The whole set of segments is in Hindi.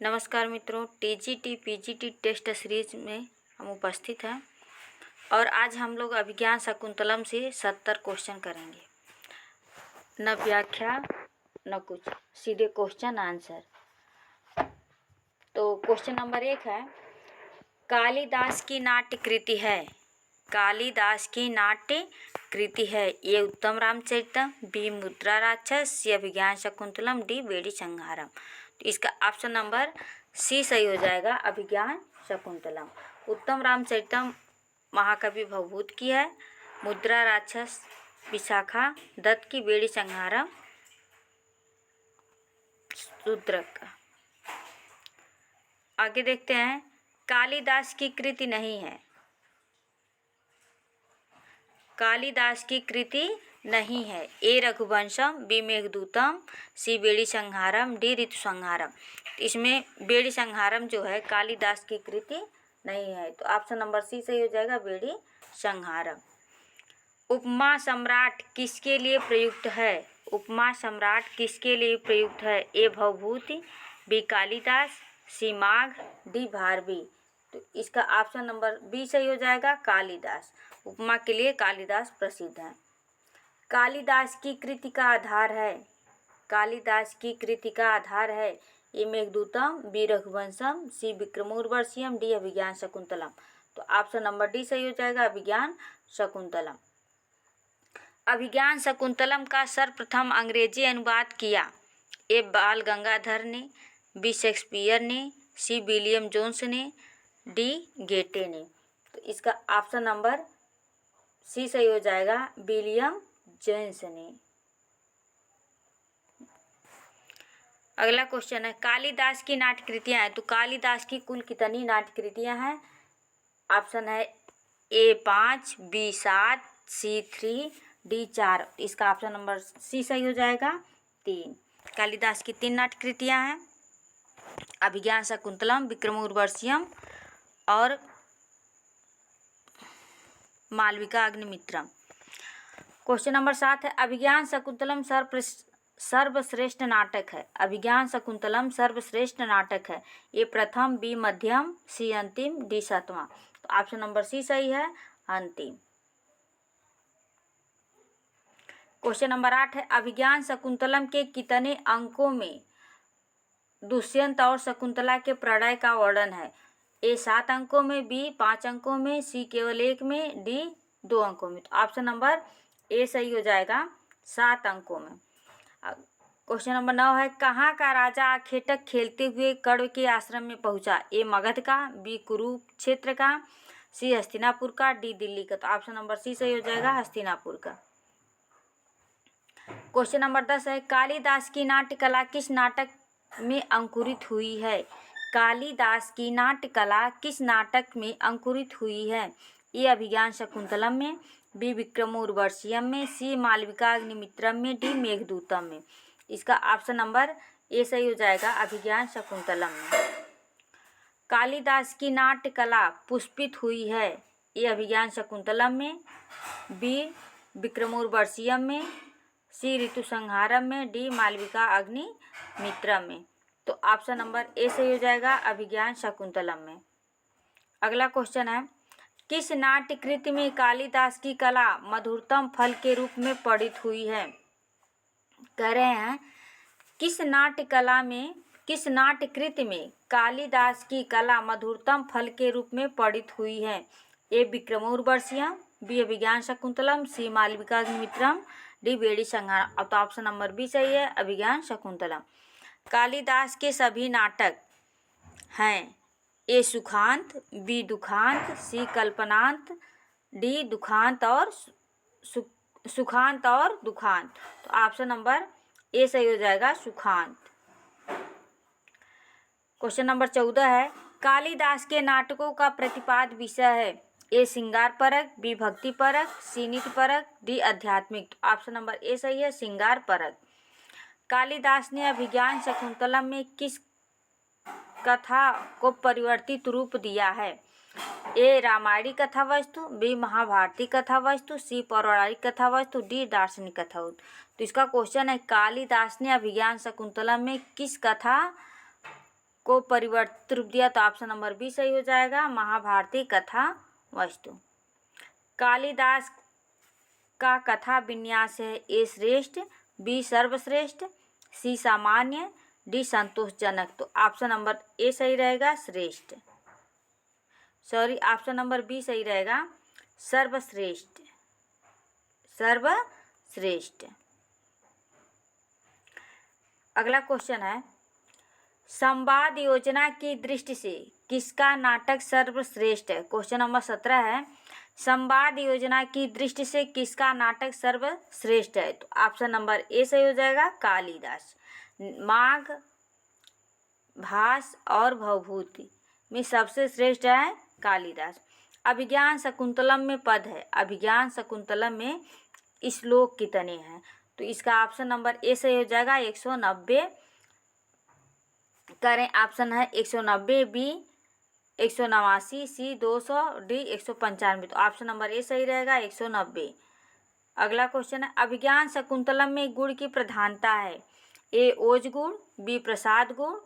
नमस्कार मित्रों, टीजीटी पीजीटी टेस्ट सीरीज में हम उपस्थित हैं और आज हम लोग अभिज्ञान शकुंतलम से 70 क्वेश्चन करेंगे। न व्याख्या न कुछ, सीधे क्वेश्चन आंसर। तो क्वेश्चन नंबर 1 है, कालिदास की नाट्य कृति है। कालिदास की नाट्य कृति है। ए उत्तम रामचरितम, बी मुद्रा राक्षस, सी अभिज्ञान शकुंतलम, डी बेड़ी संहारम। तो इसका ऑप्शन नंबर सी सही हो जाएगा, अभिज्ञान शकुंतलम। उत्तम रामचरितम महाकवि भवभूत की है, मुद्रा राक्षस विशाखा दत्त की, बेड़ी संहारम शूद्रक का। आगे देखते हैं, कालिदास की कृति नहीं है। कालिदास की कृति नहीं है। ए रघुवंशम, बी मेघदूतम, सी बेड़ी संहारम, डी ऋतु संहारम। इसमें बेड़ी संहारम जो है कालिदास की कृति नहीं है, तो ऑप्शन नंबर सी सही हो जाएगा, बेड़ी संहारम। उपमा सम्राट किसके लिए प्रयुक्त है? उपमा सम्राट किसके लिए प्रयुक्त है? ए भवभूति, बी कालिदास, सी माघ, डी भारवी। तो इसका ऑप्शन नंबर बी सही हो जाएगा, कालिदास। उपमा के लिए कालिदास प्रसिद्ध है। कालिदास की कृति का आधार है। कालिदास की कृति का आधार है। ए मेघदूतम, बी रघुवंशम, सी विक्रमोर्वशीयम, डी अभिज्ञान शकुंतलम। तो ऑप्शन नंबर डी सही हो जाएगा, अभिज्ञान शकुंतलम। अभिज्ञान शकुंतलम का सर्वप्रथम अंग्रेजी अनुवाद किया। ए बाल गंगाधर ने, बी शेक्सपियर ने, सी विलियम जोन्स ने, डी गेटे ने। तो इसका ऑप्शन नंबर सी सही हो जाएगा, विलियम जोन्स ने। अगला क्वेश्चन है, कालिदास की नाट्य कृतियां हैं। तो कालिदास की कुल कितनी नाट्य कृतियां हैं? ऑप्शन है ए 5, बी 7, सी 3, डी 4। इसका ऑप्शन नंबर सी सही हो जाएगा, 3। कालिदास की 3 नाट्य कृतियां हैं, अभिज्ञान शकुंतलम, विक्रमोर्वशीयम और मालविका अग्निमित्रम। क्वेश्चन नंबर 7 है, अभिज्ञान शकुंतलम सर्वश्रेष्ठ नाटक है। अभिज्ञान शकुंतलम सर्वश्रेष्ठ नाटक है। ए प्रथम, बी मध्यम, सी अंतिम, डी सातवां। तो ऑप्शन नंबर सी सही है, अंतिम। क्वेश्चन नंबर 8 है, अभिज्ञान शकुंतलम के कितने अंकों में दुष्यंत और शकुंतला के प्रणय का वर्णन है? ए 7 अंकों में, बी 5 अंकों में, सी केवल 1 में, डी 2 अंकों में। तो ऑप्शन नंबर ए सही हो जाएगा, 7 अंकों में। क्वेश्चन नंबर 9 है, कहाँ का राजा आखेटक खेलते हुए कण्व के आश्रम में पहुंचा? ए मगध का, बी कुरुक्षेत्र का, सी हस्तिनापुर का, डी दिल्ली का। तो ऑप्शन नंबर सी सही हो जाएगा, हस्तिनापुर का। क्वेश्चन नंबर 10 है, कालिदास की नाट्य कला किस नाटक में अंकुरित हुई है? कालिदास की नाट्य कला किस नाटक में अंकुरित हुई है? ए अभिज्ञान शकुंतलम में, बी विक्रमोर्वशीयम में, सी मालविका अग्निमित्रम में, डी मेघदूतम में। इसका ऑप्शन नंबर ए सही हो जाएगा, अभिज्ञान शकुंतलम में। कालिदास की नाट्य कला पुष्पित हुई है। ए अभिज्ञान शकुंतलम में, बी विक्रमोर्वशीयम में, सी ऋतु संहारम में, डी मालविका अग्निमित्रम में। तो ऑप्शन नंबर ए सही हो जाएगा, अभिज्ञान शकुंतलम में। अगला क्वेश्चन है, किस नाट्य कृति में कालिदास की कला मधुरतम फल के रूप में पठित हुई है? कह रहे हैं, किस नाट्य कृति में कालिदास की कला मधुरतम फल के रूप में पठित हुई है? ए विक्रमोर्वशीयम, बी अभिज्ञान शकुंतलम, सी मालविका अग्निमित्रम, डी बेड़ी संहारम। अब तो ऑप्शन नंबर बी सही है, अभिज्ञान शकुंतलम। कालिदास के सभी नाटक हैं, ए सुखांत, बी दुखांत, सी कल्पनांत, डी दुखांत और सुखांत और दुखांत। तो ऑप्शन नंबर ए सही हो जाएगा, सुखांत। क्वेश्चन नंबर 14 है, कालिदास के नाटकों का प्रतिपाद्य विषय है? ए श्रृंगार परक, बी भक्ति परक, सी नीति परक, डी आध्यात्मिक। तो ऑप्शन नंबर ए सही है, श्रृंगार परक। कालिदास ने अभिज्ञान शकुंतलम में किस कथा को परिवर्तित रूप दिया है? ए रामायणी कथा वस्तु, बी महाभारती कथा वस्तु, सी पौराणिक कथा वस्तु, डी दार्शनिक कथा वस्तु। तो इसका क्वेश्चन है, कालिदास ने अभिज्ञान शकुंतलम में किस कथा को परिवर्तित रूप दिया, तो ऑप्शन नंबर बी सही हो जाएगा, महाभारती कथा वस्तु। कालिदास का कथा विन्यास है ए श्रेष्ठ, बी सर्वश्रेष्ठ, सी सामान्य, डी संतोषजनक। तो ऑप्शन नंबर ए सही रहेगा, श्रेष्ठ, सॉरी ऑप्शन नंबर बी सही रहेगा, सर्वश्रेष्ठ, सर्वश्रेष्ठ। अगला क्वेश्चन है, संवाद योजना की दृष्टि से किसका नाटक सर्वश्रेष्ठ है। क्वेश्चन नंबर 17 है, संवाद योजना की दृष्टि से किसका नाटक सर्वश्रेष्ठ है। तो ऑप्शन नंबर ए सही हो जाएगा, कालिदास। माघ, भास और भवभूति में सबसे श्रेष्ठ है कालिदास। अभिज्ञान शकुंतलम में पद है, अभिज्ञान शकुंतलम में श्लोक कितने हैं। तो इसका ऑप्शन नंबर ए सही हो जाएगा, 190 करें, ऑप्शन है 190, बी 189, सी 200, डी 195। तो ऑप्शन नंबर ए सही रहेगा, 190। अगला क्वेश्चन है, अभिज्ञान शकुंतलम में गुण की प्रधानता है, ए ओज गुण, बी प्रसाद गुण,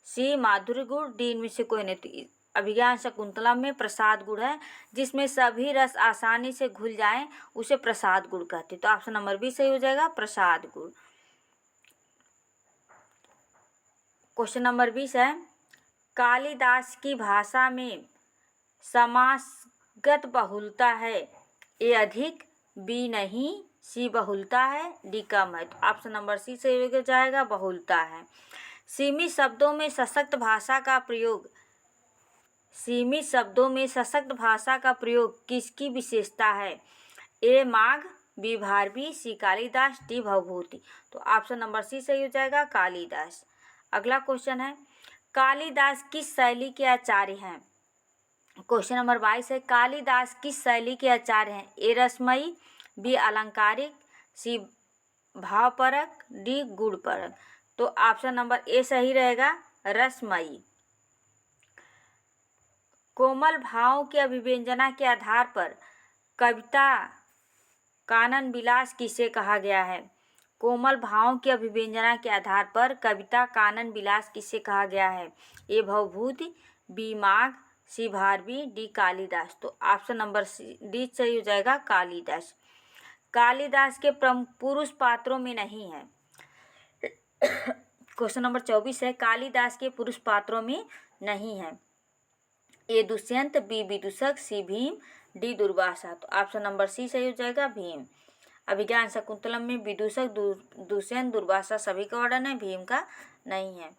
सी माधुर्य गुण, डी इनमें से कोई नहीं। तो अभिज्ञान शकुंतलम में प्रसाद गुण है, जिसमें सभी रस आसानी से घुल जाएं उसे प्रसाद गुण कहते। तो ऑप्शन नंबर बी सही हो जाएगा, प्रसाद गुण। क्वेश्चन नंबर 20 है, कालिदास की भाषा में समासगत बहुलता है, ए अधिक, बी नहीं, सी बहुलता है, डी कम है। तो ऑप्शन नंबर सी सही हो जाएगा, बहुलता है। सीमित शब्दों में सशक्त भाषा का प्रयोग, सीमित शब्दों में सशक्त भाषा का प्रयोग किसकी विशेषता है, ए माघ, बी भारवी, सी कालिदास, डी भवभूति। तो ऑप्शन नंबर सी सही हो जाएगा, कालिदास। अगला क्वेश्चन है, कालिदास किस शैली के आचार्य हैं। क्वेश्चन नंबर 22 है, कालिदास किस शैली के आचार्य हैं, ए रसमयी, बी अलंकारिक, सी भावपरक, डी गुणपरक। तो ऑप्शन नंबर ए सही रहेगा, रसमयी। कोमल भाव के अभिव्यंजना के आधार पर कविता कानन विलास किसे कहा गया है। कोमल भाव के अभिव्यंजना के आधार पर कविता कानन विलास किसे कहा गया है, ए भवभूति, बी माघ, सी भारवी, डी कालिदास। तो ऑप्शन नंबर डी सही हो जाएगा, कालिदास। कालिदास के पुरुष पात्रों में नहीं है। क्वेश्चन नंबर 24 है, कालिदास के पुरुष पात्रों में नहीं है, ए दुष्यंत, बी विदूषक, सी भीम, डी दुर्वासा। तो ऑप्शन नंबर सी सही हो जाएगा, भीम। अभिज्ञान शकुंतलम में विदूषक, दुष्यंत, दुर्वासा सभी का वर्णन है, भीम का नहीं है।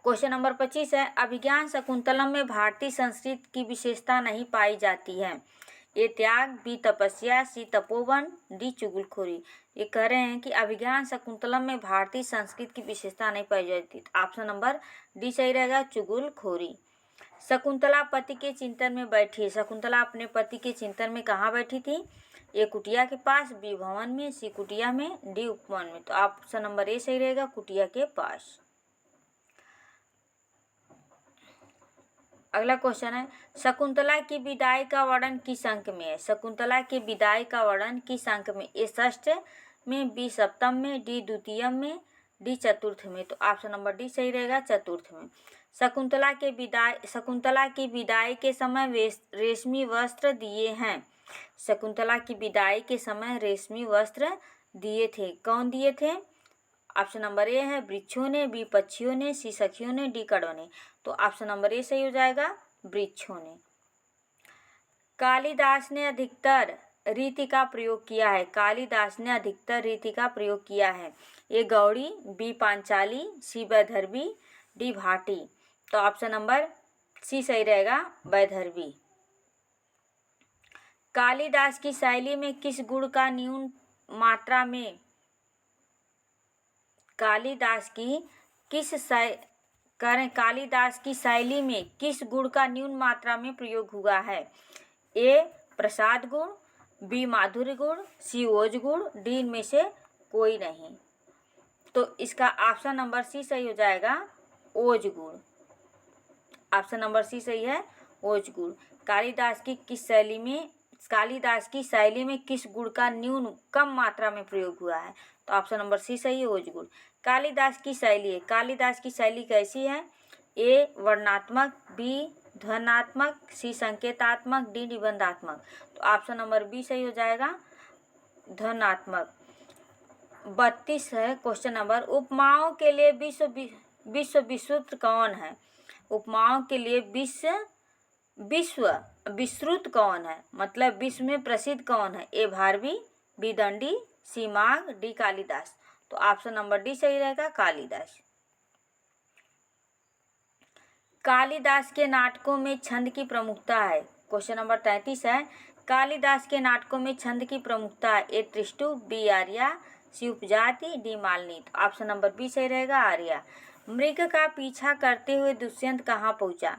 क्वेश्चन नंबर 25 है, अभिज्ञान शकुंतलम में भारतीय संस्कृति की विशेषता नहीं पाई जाती है, ए त्याग, बी तपस्या, सी तपोवन, डी चुगलखोरी। ये कह रहे हैं कि अभिज्ञान शकुंतलम में भारतीय संस्कृति की विशेषता नहीं पाई जाती। ऑप्शन नंबर डी सही रहेगा, चुगलखोरी। शकुंतला पति के चिंतन में बैठी है, शकुंतला अपने पति के चिंतन में कहाँ बैठी थी, ए कुटिया के पास, बी भवन में, सी कुटिया में, डी उपवन में। तो ऑप्शन नंबर ए सही रहेगा, कुटिया के पास। अगला क्वेश्चन है, शकुंतला की विदाई का वर्णन किस अंक में है। शकुंतला की विदाई का वर्णन किस अंक में, ए षष्ठ में, बी सप्तम में, डी द्वितीयम में, डी चतुर्थ में। तो ऑप्शन नंबर डी सही रहेगा, चतुर्थ में। शकुंतला की विदाई के समय रेशमी वस्त्र दिए हैं। शकुंतला की विदाई के समय रेशमी वस्त्र दिए थे, कौन दिए थे। ऑप्शन नंबर ए है, वृक्षों ने, बी पक्षियों ने, सी सखियों ने, डी कड़ों ने। तो ऑप्शन नंबर ए सही हो जाएगा, वृक्षों ने। कालिदास ने अधिकतर रीति का प्रयोग किया है, कालिदास ने अधिकतर रीति का प्रयोग किया है, ए गौड़ी, बी पांचाली, सी वैदर्भी, डी भाटी। तो ऑप्शन नंबर सी सही रहेगा, वैदर्भी। कालिदास की शैली में किस गुण का न्यून मात्रा में, कालिदास की शैली में किस गुण का न्यून मात्रा में प्रयोग हुआ है, ए प्रसाद गुण, बी माधुर्य गुण, सी ओज गुण, डी इनमें से कोई नहीं। तो इसका ऑप्शन नंबर सी सही हो जाएगा, ओज गुण। ऑप्शन नंबर सी सही है, ओज गुण। कालिदास की शैली में किस गुण का न्यून कम मात्रा में प्रयोग हुआ है। तो ऑप्शन नंबर सी सही है, ओज गुण। कालिदास की शैली है, कालिदास की शैली कैसी है? ए वर्णनात्मक, बी ध्वन्यात्मक, सी संकेतात्मक, डी निबंधात्मक। तो ऑप्शन नंबर बी सही हो जाएगा, ध्वन्यात्मक। 32 है क्वेश्चन नंबर, उपमाओं के लिए विश्व विश्रुत कौन है? उपमाओं के लिए विश्व विश्रुत कौन है, मतलब विश्व में प्रसिद्ध कौन है? ए भारवी, बी दंडी, सी माघ, डी कालिदास। तो ऑप्शन नंबर डी सही रहेगा, कालिदास। कालिदास के नाटकों में छंद की प्रमुखता है। क्वेश्चन नंबर 33 है, कालिदास के नाटकों में छंद की प्रमुखता है। ए त्रिष्टु, बी आर्या, सी उपजाति, डी मालिनी। तो ऑप्शन नंबर बी सही रहेगा, आर्या। मृग का पीछा करते हुए दुष्यंत कहाँ पहुंचा?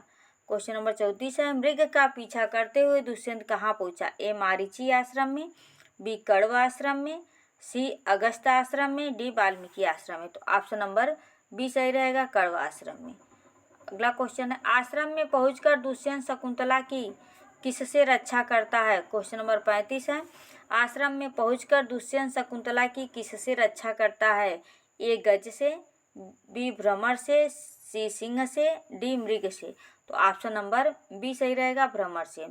क्वेश्चन नंबर 34 है, मृग का पीछा करते हुए दुष्यंत कहाँ पहुंचा? ए मारीची आश्रम में, बी कण्व आश्रम में, सी अगस्त्य आश्रम में, डी वाल्मीकि आश्रम में। तो ऑप्शन नंबर बी सही रहेगा, कण्व आश्रम में। अगला क्वेश्चन है, आश्रम में पहुंचकर दुष्यंत शकुंतला की किससे रक्षा करता है? क्वेश्चन नंबर 35 है, आश्रम में पहुंचकर दुष्यंत शकुंतला की किससे रक्षा करता है? ए गज से, बी भ्रमर से, सी सिंह से, डी मृग से। तो ऑप्शन नंबर बी सही रहेगा, भ्रमर से।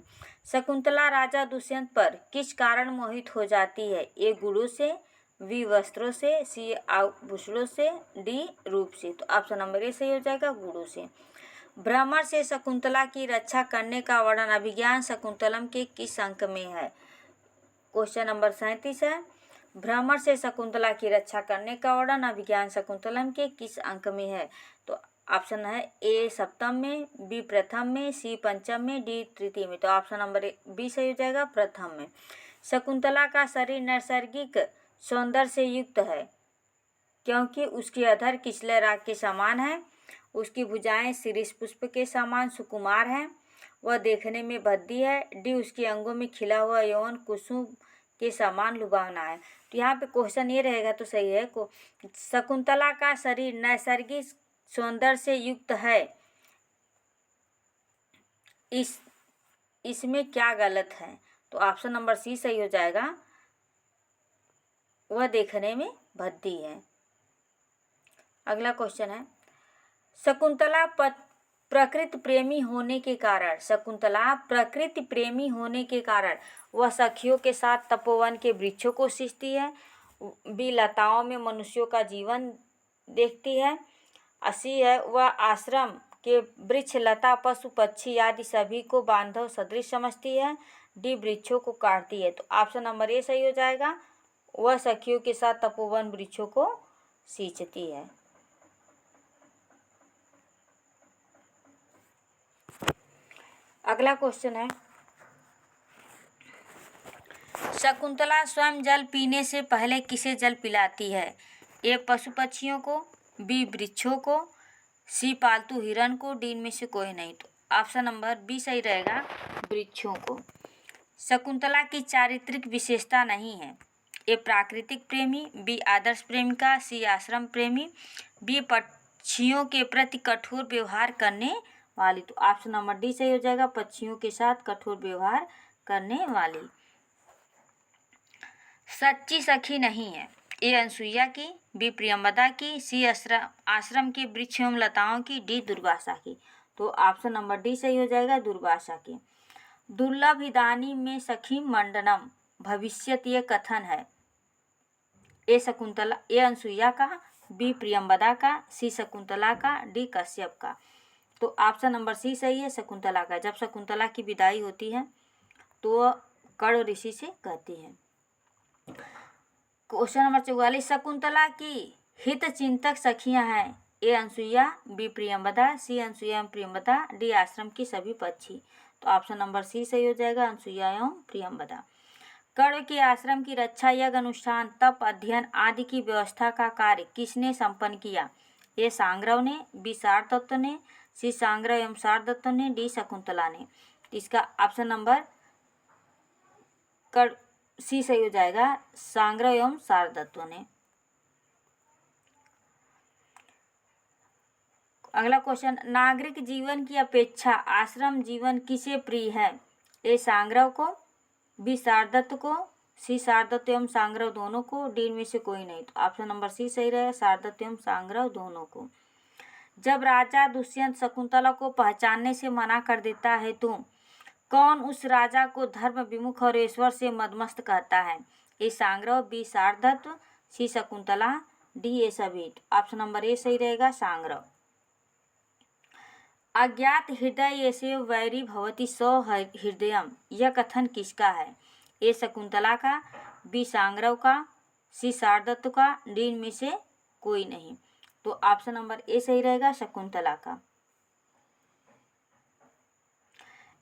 शकुंतला राजा दुष्यंत पर किस कारण मोहित हो जाती है? ए गुणों से, बी वस्त्रों से, सी आभूषणों से, डी रूप से। तो ऑप्शन नंबर ए सही हो जाएगा, गुणों से। भ्रमर से शकुंतला की रक्षा करने का वर्णन अभिज्ञान शकुंतलम के किस अंक में है? क्वेश्चन नंबर 37 है, भ्रमर से शकुंतला की रक्षा करने का वर्णन अभिज्ञान शकुंतलम के किस अंक में है? तो ऑप्शन है ए सप्तम में, बी प्रथम में, सी पंचम में, डी तृतीय में। तो ऑप्शन नंबर बी सही हो जाएगा, प्रथम में। शकुंतला का शरीर नैसर्गिक सौंदर्य से युक्त है क्योंकि उसकी अधर किसले राग के समान है, उसकी भुजाएं शिरीष पुष्प के समान सुकुमार हैं, वह देखने में भद्दी है, डी उसके अंगों में खिला हुआ यौवन कुसुम के समान लुभावना है। तो यहाँ पे क्वेश्चन ये रहेगा, तो सही है को शकुंतला का शरीर नैसर्गिक सौंदर्य से युक्त है, इसमें क्या गलत है? तो ऑप्शन नंबर सी सही हो जाएगा, वह देखने में भद्दी है। अगला क्वेश्चन है, शकुंतला प्रकृति प्रेमी होने के कारण, शकुंतला प्रकृति प्रेमी होने के कारण वह सखियों के साथ तपोवन के वृक्षों को सींचती है, बी लताओं में मनुष्यों का जीवन देखती है, सी है वह आश्रम के वृक्ष लता पशु पक्षी आदि सभी को बांधव सदृश समझती है, डी वृक्षों को काटती है। तो ऑप्शन नंबर ए सही हो जाएगा, वह सखियों के साथ तपोवन वृक्षों को सींचती है। अगला क्वेश्चन है, शकुंतला स्वयं जल पीने से पहले किसे जल पिलाती है? ए पशु पक्षियों को, बी वृक्षों को, सी पालतू हिरण को, डी में से कोई नहीं। तो ऑप्शन नंबर बी सही रहेगा, वृक्षों को। शकुंतला की चारित्रिक विशेषता नहीं है। ए प्राकृतिक प्रेमी, बी आदर्श प्रेमिका, सी आश्रम प्रेमी, बी पक्षियों के प्रति कठोर व्यवहार करने वाली। तो ऑप्शन नंबर डी सही हो जाएगा, पक्षियों के साथ कठोर व्यवहार करने वाली। सच्ची सखी नहीं है। ए अनसुईया की, बी प्रियंवदा की, सी आश्रम के वृक्ष एवं लताओं की, डी दुर्वासा की। तो ऑप्शन नंबर डी सही हो जाएगा, दुर्वासा की। दुर्लभ इदानी में सखी मंडनम भविष्यत ये कथन है। ए शकुंतला, ए अनसुईया का, बी प्रियंवदा का, सी शकुंतला का, डी कश्यप का। तो ऑप्शन नंबर सी सही है, शकुंतला का। जब शकुंतला की विदाई होती है तो कण्व ऋषि से कहती है। क्वेश्चन नंबर 44, शकुंतला की हित चिंतक सखियां हैं। ए अनसुईया, बी प्रियंवदा, सी अनसुईया एवं प्रियंवदा, डी आश्रम की सभी पक्षी। तो ऑप्शन नंबर सी सही हो जाएगा, अनसुईया एवं प्रियंवदा। कण्व के आश्रम की रक्षा, यज्ञ अनुष्ठान, तप अध्ययन आदि की व्यवस्था का कार्य किसने संपन्न किया? ए सांग्रव ने, बी शारदत्त ने, सी सांग्रव एवं शारदत्त ने, डी शकुंतला ने। इसका ऑप्शन नंबर सी सही हो जाएगा, सांग्रव एवं शारदत्त ने। अगला क्वेश्चन, नागरिक जीवन की अपेक्षा आश्रम जीवन किसे प्रिय है? ए सांग्रव को, बी शारदत्त को, सी शारदत्त एवं सांग्रह दोनों को, डी इनमें से कोई नहीं। तो ऑप्शन नंबर सी सही रहेगा, शारदत्त एवं सांग्रह दोनों को। जब राजा दुष्यंत शकुंतला को पहचानने से मना कर देता है तो कौन उस राजा को धर्म विमुख और ईश्वर से मदमस्त कहता है? ए सांग्रह, बी शारदत्त, सी शकुंतला, डी ये सभी। ऑप्शन नंबर ए सही रहेगा, सांग्रह। अज्ञात हृदय ऐसे वैरी भवति सो हृदयम, यह कथन किसका है? ए शकुंतला का, बी सांग्रह का, सी शारदत्त का, डी इनमें से कोई नहीं। तो ऑप्शन नंबर ए सही रहेगा, शकुंतला का।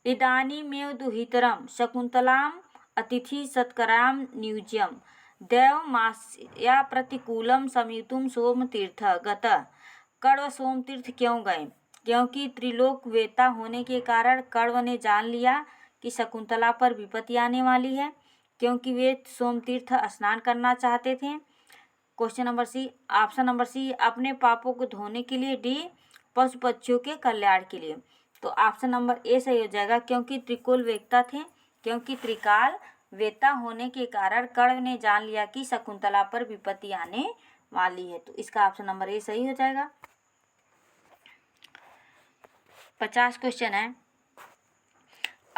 इदानीमेव दुहितरम शकुंतलाम अतिथि सत्कराम नियुज्यम देवमास्या प्रतिकूलम समितुम सोमतीर्थ गतः। कण्व सोमतीर्थ क्यों गए? क्योंकि त्रिलोक वेता होने के कारण कण्व ने जान लिया कि शकुंतला पर विपत्ति आने वाली है, क्योंकि वे सोमतीर्थ स्नान करना चाहते थे। Question number C, option number C, अपने पापों को धोने के लिए, डी पशु पक्षियों के कल्याण के लिए। तो ऑप्शन नंबर ए सही हो जाएगा, क्योंकि त्रिकोल वेता थे, क्योंकि त्रिकाल वेता होने के कारण कण्व ने जान लिया कि शकुंतला पर विपत्ति आने वाली है। तो इसका ऑप्शन नंबर ए सही हो जाएगा। 50 क्वेश्चन है।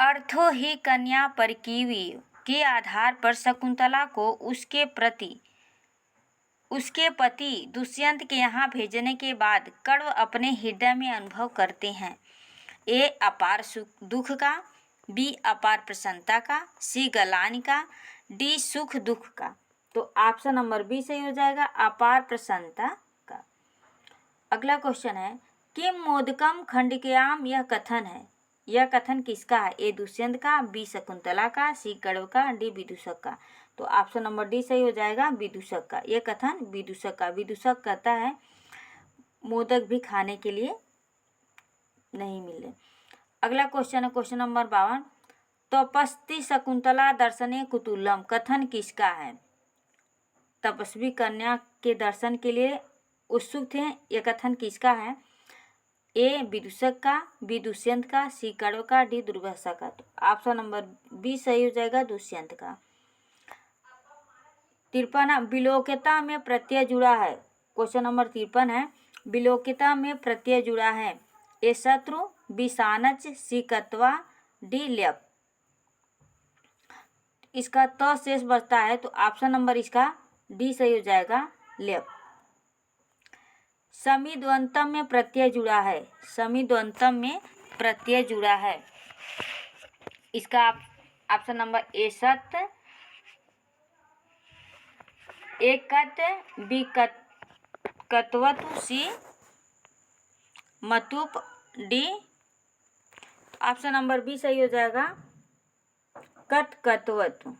अर्थो ही कन्या परकीवी के आधार पर शकुंतला को उसके पति दुष्यंत के यहाँ भेजने के बाद कण्व अपने हृदय में अनुभव करते हैं। ए अपार दुख का, बी अपार प्रसन्नता का, सी गलानी का, डी सुख दुख का। तो ऑप्शन नंबर बी सही हो जाएगा, अपार प्रसन्नता का। अगला क्वेश्चन है, किम मोदकम खंडिकायाम, यह कथन है, यह कथन किसका है? ए दुष्यंत का, बी शकुंतला का, सी कण्व का, डी विदूषक का। तो ऑप्शन नंबर डी सही हो जाएगा, विदूषक का। यह कथन विदूषक का, विदूषक कहता है मोदक भी खाने के लिए नहीं मिले। अगला क्वेश्चन है क्वेश्चन नंबर 52। तपस्वी शकुंतला दर्शने कुतूहलम, कथन किसका है? तपस्वी कन्या के दर्शन के लिए उत्सुक थे, यह कथन किसका है? ए विदूषक का, बी दुष्यंत का, सी कण्व का, डी दुर्वासा का। तो ऑप्शन नंबर बी सही हो जाएगा, दुष्यंत का। 53 विलोक्यता में प्रत्यय जुड़ा है। क्वेश्चन नंबर 53 है, विलोक्यता में प्रत्यय जुड़ा है। ए शत्रु, बी सानच, सी कत्वा, डी ल्यप। इसका तो शेष बचता है, तो ऑप्शन नंबर इसका डी सही हो जाएगा, ल्यप। समिद्वंतम में प्रत्यय जुड़ा है। समिद्वंतम में प्रत्यय जुड़ा है। इसका ऑप्शन नंबर ए सत, ए कत, बी कत्वतु, सी मतुप, डी ऑप्शन नंबर बी सही हो जाएगा, कत्वतु।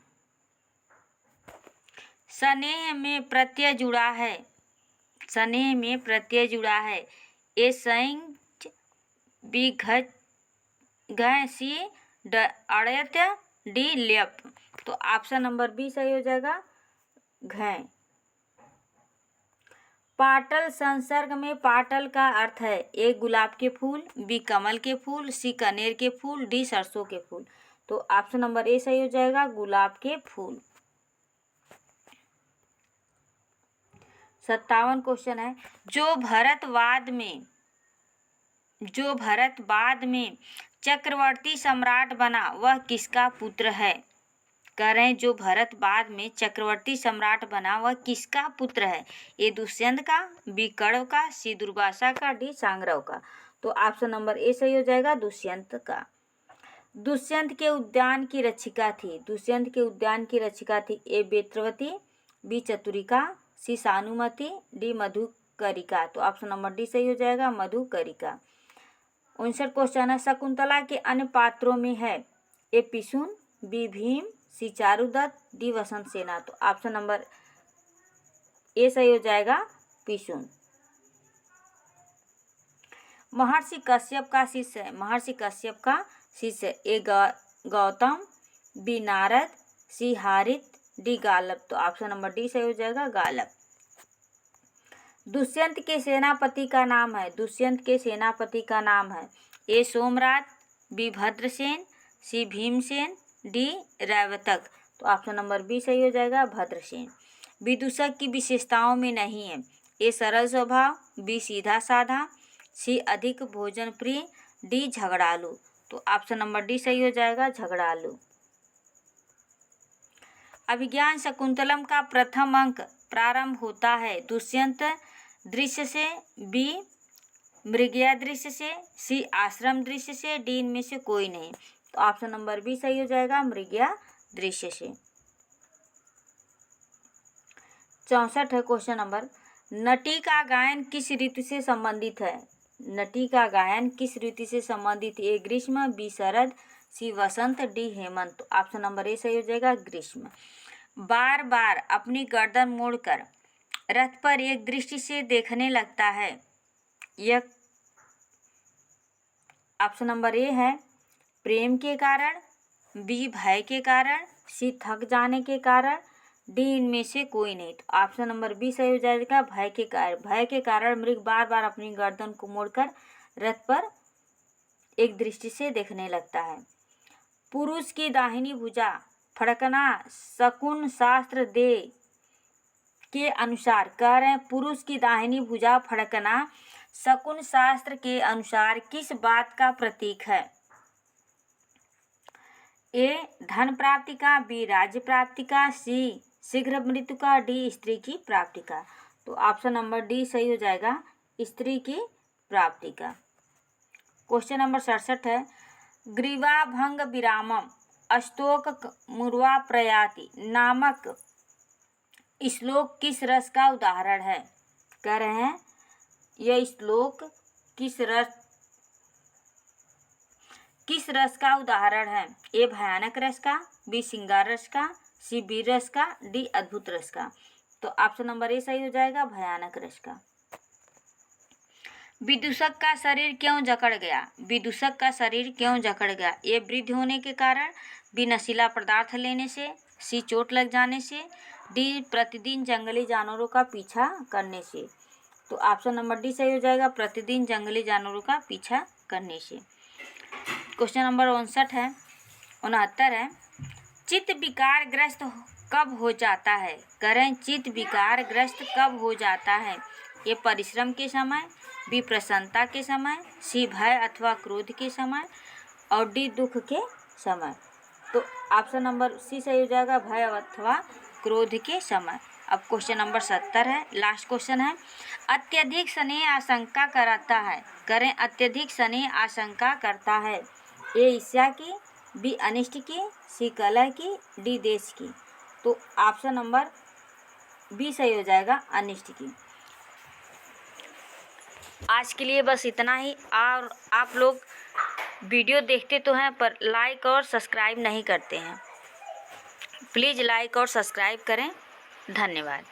स्नेह में प्रत्यय जुड़ा है। स्नेह में प्रत्यय जुड़ा है। ए संच, बी घ, सी अड़यत, डी ल्यप। तो ऑप्शन नंबर बी सही हो जाएगा, घ। पाटल संसर्ग में पाटल का अर्थ है। ए गुलाब के फूल, बी कमल के फूल, सी कनेर के फूल, डी सरसों के फूल। तो ऑप्शन नंबर ए सही हो जाएगा, गुलाब के फूल। 57 क्वेश्चन है, जो भरत बाद में चक्रवर्ती सम्राट बना वह किसका पुत्र है? कह रहे हैं जो भरत बाद में चक्रवर्ती सम्राट बना वह किसका पुत्र है? ए दुष्यंत का, बी कण्व का, सी दुर्वासा का, डी सांग्रह का। तो ऑप्शन नंबर ए सही हो जाएगा, दुष्यंत का। दुष्यंत के उद्यान की रक्षिका थी। दुष्यंत के उद्यान की रक्षिका थी। ए बेत्रवती, बी चतुरिका, सी सानुमति, डी मधुकरिका। तो ऑप्शन नंबर डी सही हो जाएगा, मधुकरिका। 59 क्वेश्चन है, शकुंतला के अन्य पात्रों में है। ए पिशुन, बी भीम, सी चारुदत्त, डी वसंत सेना। तो ऑप्शन नंबर ए सही हो जाएगा, पिशुन। महर्षि कश्यप का शिष्य है। महर्षि कश्यप का शिष्य ए गौतम, बी नारद, सी हारित, डी गालब। तो ऑप्शन नंबर डी सही हो जाएगा, गालब। दुष्यंत के सेनापति का नाम है। दुष्यंत के सेनापति का नाम है। ए सोमराट, बी भद्रसेन, सी भीमसेन, डी रैवतक। तो ऑप्शन नंबर बी सही हो जाएगा, भद्रसेन। विदूषक की विशेषताओं में नहीं है। ए सरल स्वभाव, बी सीधा साधा, सी अधिक भोजन प्रिय, डी झगड़ालू। तो ऑप्शन नंबर डी सही हो जाएगा, झगड़ालू। अभिज्ञान शकुंतलम का प्रथम अंक प्रारंभ होता है दुष्यंत दृश्य से, बी मृगया दृश्य से, सी आश्रम दृश्य से, डी इनमें से कोई नहीं। तो ऑप्शन नंबर बी सही हो जाएगा, मृगया दृश्य से। 64 है क्वेश्चन नंबर, नटी का गायन किस ऋतु से संबंधित है? नटी का गायन किस ऋतु से संबंधित? ए ग्रीष्म, बी शरद, सी वसंत, डी हेमंत। तो ऑप्शन नंबर ए सही हो जाएगा, ग्रीष्म। बार बार अपनी गर्दन मोड़कर रथ पर एक दृष्टि से देखने लगता है, यह ऑप्शन नंबर ए है प्रेम के कारण, बी भय के कारण, सी थक जाने के कारण, डी इनमें से कोई नहीं। तो ऑप्शन नंबर बी सही हो जाएगा, भय के कारण। भय के कारण मृग बार बार अपनी गर्दन को मोड़कर रथ पर एक दृष्टि से देखने लगता है। पुरुष की दाहिनी भुजा फड़कना शकुन शास्त्र दे के अनुसार, कह रहे हैं पुरुष की दाहिनी भुजा फड़कना शकुन शास्त्र के अनुसार किस बात का प्रतीक है? ए धन प्राप्ति का, बी राज्य प्राप्ति का, सी शीघ्र मृत्यु का, डी स्त्री की प्राप्ति का। तो ऑप्शन नंबर डी सही हो जाएगा, स्त्री की प्राप्ति का। क्वेश्चन नंबर 67 है, ग्रीवा भंग विरामम अस्तोक मुर्वा प्रयाति नामक श्लोक किस रस का उदाहरण है? कह रहे हैं यह श्लोक किस रस का उदाहरण है? ए भयानक रस का, बी श्रृंगार रस का, सी वीर रस का, डी अद्भुत रस का। तो ऑप्शन नंबर ए सही हो जाएगा, भयानक रस का। विदूषक का शरीर क्यों जकड़ गया? विदूषक का शरीर क्यों जकड़ गया? ए वृद्ध होने के कारण, बी नशीला पदार्थ लेने से, सी चोट लग जाने से, डी प्रतिदिन जंगली जानवरों का पीछा करने से। तो ऑप्शन नंबर डी सही हो जाएगा, प्रतिदिन जंगली जानवरों का पीछा करने से। क्वेश्चन नंबर 69 है, चित्त विकार ग्रस्त कब हो जाता है? करें चित्त विकार ग्रस्त कब हो जाता है? ये परिश्रम के समय, बी प्रसन्नता के समय, सी भय अथवा क्रोध के समय, और डी दुख के समय। तो ऑप्शन नंबर सी सही हो जाएगा, भय अथवा क्रोध के समय। अब क्वेश्चन नंबर 70 है, लास्ट क्वेश्चन है, अत्यधिक स्नेह आशंका कराता है। करें अत्यधिक स्नेह आशंका करता है। ए ईर्ष्या की, बी अनिष्ट की, सी कलह की, डी देश की। तो ऑप्शन नंबर बी सही हो जाएगा, अनिष्ट की। आज के लिए बस इतना ही। और आप लोग वीडियो देखते तो हैं पर लाइक और सब्सक्राइब नहीं करते हैं, प्लीज़ लाइक और सब्सक्राइब करें। धन्यवाद।